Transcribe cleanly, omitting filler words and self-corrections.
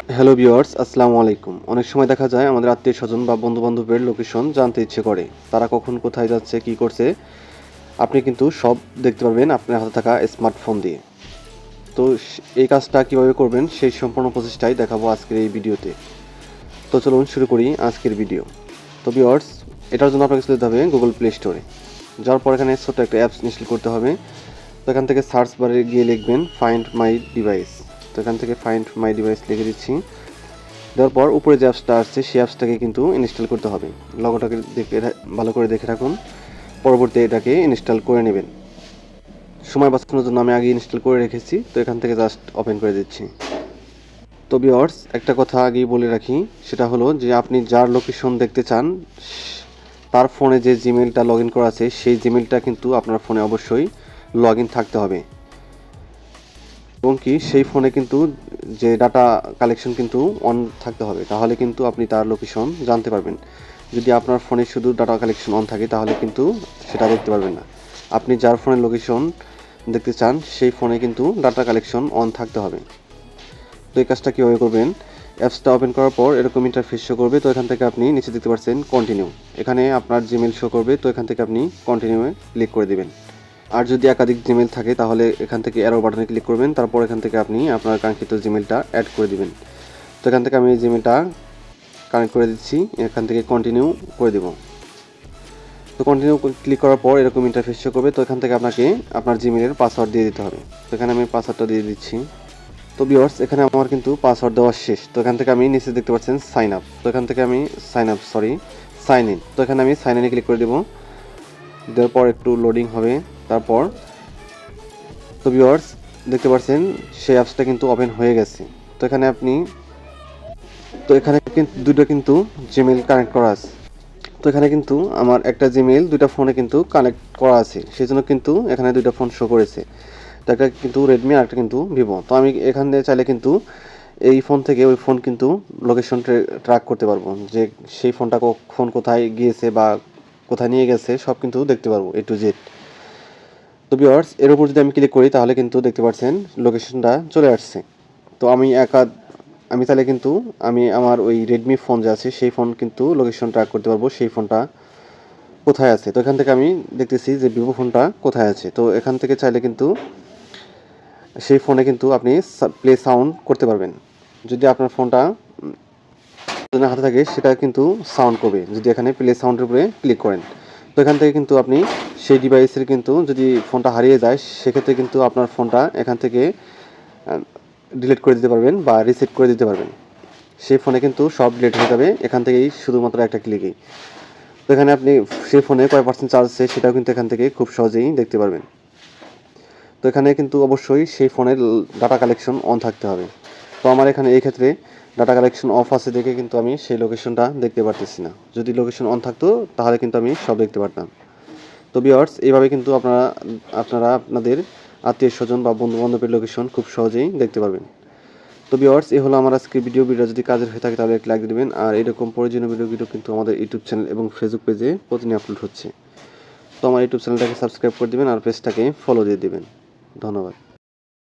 Hello viewers, আসসালামু আলাইকুম। অনেক সময় দেখা যায় আমাদের আত্মীয়স্বজন বা বন্ধু-বান্ধবের লোকেশন জানতে ইচ্ছে করে। তারা কখন কোথায় যাচ্ছে, কী করছে, আপনি কিন্তু সব দেখতে পারবেন আপনার হাতে থাকা স্মার্টফোন দিয়ে। তো এই কাজটা কীভাবে করবেন সেই সম্পূর্ণ প্রচেষ্টাই দেখাবো আজকের এই ভিডিওতে। তো চলুন শুরু করি আজকের ভিডিও। তো ভিউয়ার্স, এটার জন্য আপনাকে চলে যেতে হবে গুগল প্লে স্টোরে। যাওয়ার পর এখানে ছোট্ট একটা অ্যাপস ইনস্টল করতে হবে। তো এখান থেকে সার্চ বারে গিয়ে লিখবেন ফাইন্ড মাই ডিভাইস। তো এখান থেকে ফাইন্ড মাই ডিভাইস লিখে দিচ্ছি। দেওয়ার পর উপরে যে অ্যাপসটা আসছে সেই অ্যাপসটাকে কিন্তু ইনস্টল করতে হবে। লগোটাকে ভালো করে দেখে রাখুন, পরবর্তী এটাকে ইনস্টল করে নেবেন। সময় বাঁচানোর জন্য আমি আগে ইনস্টল করে রেখেছি, তো এখান থেকে জাস্ট ওপেন করে দিচ্ছি। তো ভিউয়ার্স, একটা কথা আগেই বলে রাখি, সেটা হলো যে আপনি যার লোকেশন দেখতে চান তার ফোনে যে জিমেলটা লগ ইন করা আছে সেই জিমেলটা কিন্তু আপনার ফোনে অবশ্যই লগ ইন থাকতে হবে, এবং কি সেই ফোনে কিন্তু যে ডাটা কালেকশন কিন্তু অন থাকতে হবে, তাহলে কিন্তু আপনি তার লোকেশন জানতে পারবেন। যদি আপনার ফোনে শুধু ডাটা কালেকশন অন থাকে তাহলে কিন্তু সেটা দেখতে পারবেন না। আপনি যার ফোনের লোকেশন দেখতে চান সেই ফোনে কিন্তু ডাটা কালেকশন অন থাকতে হবে। তো এই কাজটা কীভাবে করবেন, অ্যাপসটা ওপেন করার পর এরকম ইন্টারফেস শো করবে। তো এখান থেকে আপনি নিচে দেখতে পাচ্ছেন কন্টিনিউ, এখানে আপনার জিমেল শো করবে। তো এখান থেকে আপনি কন্টিনিউয়ে ক্লিক করে দেবেন। আর যদি একাধিক জিমেল থাকে তাহলে এখান থেকে অ্যারো বাটনে ক্লিক করবেন, তারপর এখান থেকে আপনি আপনার কাঙ্ক্ষিত জিমেলটা অ্যাড করে দিবেন। তো এখান থেকে আমি জিমেলটা কানেক্ট করে দিচ্ছি, এখান থেকে কন্টিনিউ করে দেব। তো কন্টিনিউ ক্লিক করার পর এরকম ইন্টারফেস শো করবে। তো এখান থেকে আপনাকে আপনার জিমেলের পাসওয়ার্ড দিয়ে দিতে হবে। তো এখানে আমি পাসওয়ার্ডটা দিয়ে দিচ্ছি। তো ভিউয়ার্স, এখানে আমার কিন্তু পাসওয়ার্ড দেওয়া শেষ। তো এখান থেকে আমি নিচে দেখতে পাচ্ছেন সাইন আপ। তো এখান থেকে আমি সাইন ইন। তো এখানে আমি সাইন ইনে ক্লিক করে দেবো। দেওয়ার পর একটু লোডিং হবে। তারপর তো ভিউয়ার্স, দেখতে পাচ্ছেন সেই অ্যাপসটা কিন্তু ওপেন হয়ে গেছে। তো এখানে কিন্তু দুটো কিন্তু জিমেল কানেক্ট করা আছে। তো এখানে কিন্তু আমার একটা জিমেল দুইটা ফোনে কিন্তু কানেক্ট করা আছে, সেই জন্য কিন্তু এখানে দুইটা ফোন শো করেছে। তো একটা কিন্তু রেডমি আর একটা কিন্তু ভিভো। তো আমি এখান থেকে চাইলে কিন্তু এই ফোন থেকে ওই ফোন কিন্তু লোকেশন ট্র্যাক করতে পারবো, যে সেই ফোন কোথায় গিয়েছে বা কোথায় নিয়ে গেছে সব কিন্তু দেখতে পারবো A to Z। তো ভিউয়ার্স, এর উপর যদি আমি ক্লিক করি তাহলে কিন্তু দেখতে পাচ্ছেন লোকেশনটা চলে আসছে। তো আমি তাহলে কিন্তু আমি আমার ওই রেডমি ফোন যে আছে সেই ফোন কিন্তু লোকেশন ট্র্যাক করতে পারবো, সেই ফোনটা কোথায় আছে। তো এখান থেকে আমি দেখতেছি যে ভিভো ফোনটা কোথায় আছে। তো এখান থেকে চাইলে কিন্তু সেই ফোনে কিন্তু আপনি প্লে সাউন্ড করতে পারবেন। যদি আপনার ফোনটা হাতে থাকে সেটা কিন্তু সাউন্ড করবে যদি এখানে প্লে সাউন্ডের উপরে ক্লিক করেন। তো এখান থেকে কিন্তু আপনি সেই ডিভাইসের কিন্তু যদি ফোনটা হারিয়ে যায় সেক্ষেত্রে কিন্তু আপনার ফোনটা এখান থেকে ডিলিট করে দিতে পারবেন বা রিসেট করে দিতে পারবেন। সেই ফোনে কিন্তু সব ডিলিট হয়ে যাবে এখান থেকেই, শুধুমাত্র একটা ক্লিকেই। তো এখানে আপনি সেই ফোনে কয় পার্সেন্ট চার্জ আছে সেটাও কিন্তু এখান থেকে খুব সহজেই দেখতে পারবেন। তো এখানে কিন্তু অবশ্যই সেই ফোনের ডাটা কালেকশন অন থাকতে হবে। তো আমার এখানে এই ক্ষেত্রে ডাটা কালেকশন অফ আছে দেখে কিন্তু আমি সেই লোকেশনটা দেখতে পারতেছি না। যদি লোকেশন অন থাকতো তাহলে কিন্তু আমি সব দেখতে পারতাম। তো ভিউয়ার্স, এইভাবে কিন্তু আপনারা আপনাদের আত্মীয়স্বজন বা বন্ধুবান্ধবের লোকেশন খুব সহজেই দেখতে পারবেন। তো ভিউয়ার্স, এই হলো আমার আজকের ভিডিওটা যদি কাজের হয়ে থাকে তাহলে একটা লাইক দিবেন। আর এরকম প্রয়োজনীয় ভিডিও কিন্তু আমাদের ইউটিউব চ্যানেল এবং ফেসবুক পেজে প্রতিদিন আপলোড হচ্ছে। তো আমার ইউটিউব চ্যানেলটাকে সাবস্ক্রাইব করে দিবেন আর পেজটাকে ফলো দিয়ে দিবেন। ধন্যবাদ।